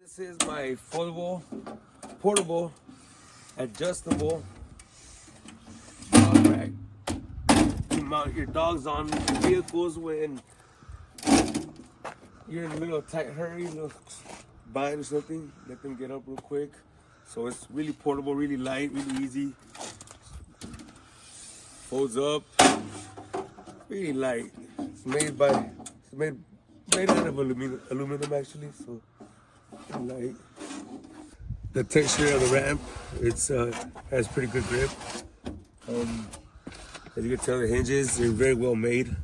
This is my foldable, portable, adjustable dog rack. You mount your dogs on vehicles when you're in the middle of a tight hurry, bind or something, let them get up real quick. So it's really portable, really light, really easy. Folds up, really light. It's made out of aluminum actually, so light. The texture of the ramp, has pretty good grip. As you can tell, the hinges are very well made,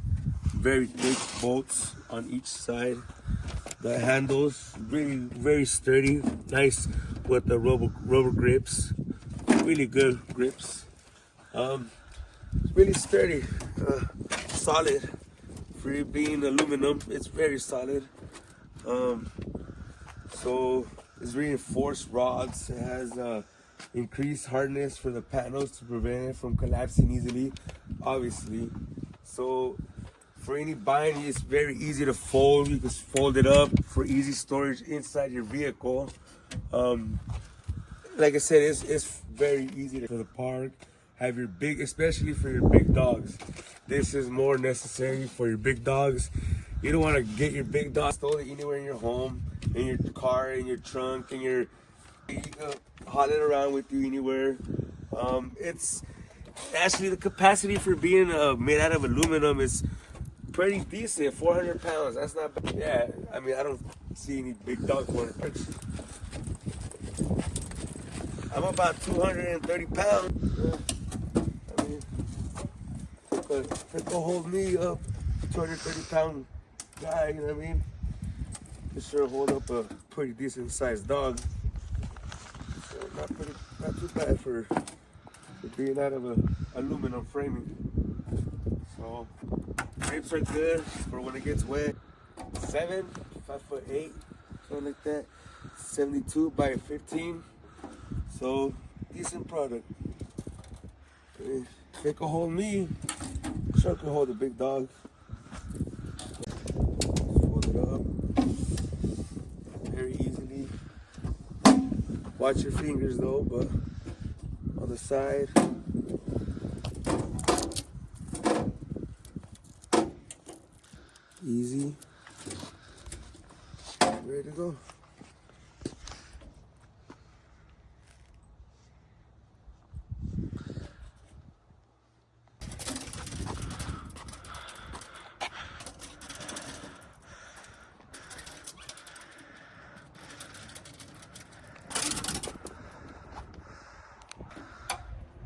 very thick bolts on each side. The handles really very sturdy, nice with the rubber grips, really good grips. It's really sturdy, solid. For it being aluminum, it's very solid. So it's reinforced rods. It has increased hardness for the panels to prevent it from collapsing easily, obviously. So for any bind, it's very easy to fold. You can fold it up for easy storage inside your vehicle. Like I said, it's very easy for the park. Have your big, especially for your big dogs. This is more necessary for your big dogs. You don't want to get your big dog stolen anywhere in your home, in your car, in your trunk, you can haul it around with you anywhere. It's actually, the capacity for being made out of aluminum is pretty decent. 400 pounds. That's not bad. Yeah, I mean, I don't see any big dog 400 pounds. I'm about 230 pounds. I mean, but it will hold me up, 230-pound guy, you know what I mean? It sure hold up a pretty decent sized dog. So not too bad for being out of aluminum framing. So grips are good for when it gets wet. 5'8", something like that. 72 by 15. So decent product. If it can hold me, sure can hold a big dog. Fold it up very easily. Watch your fingers though, but on the side. Easy. Ready to go.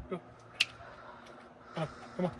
Go. Come on.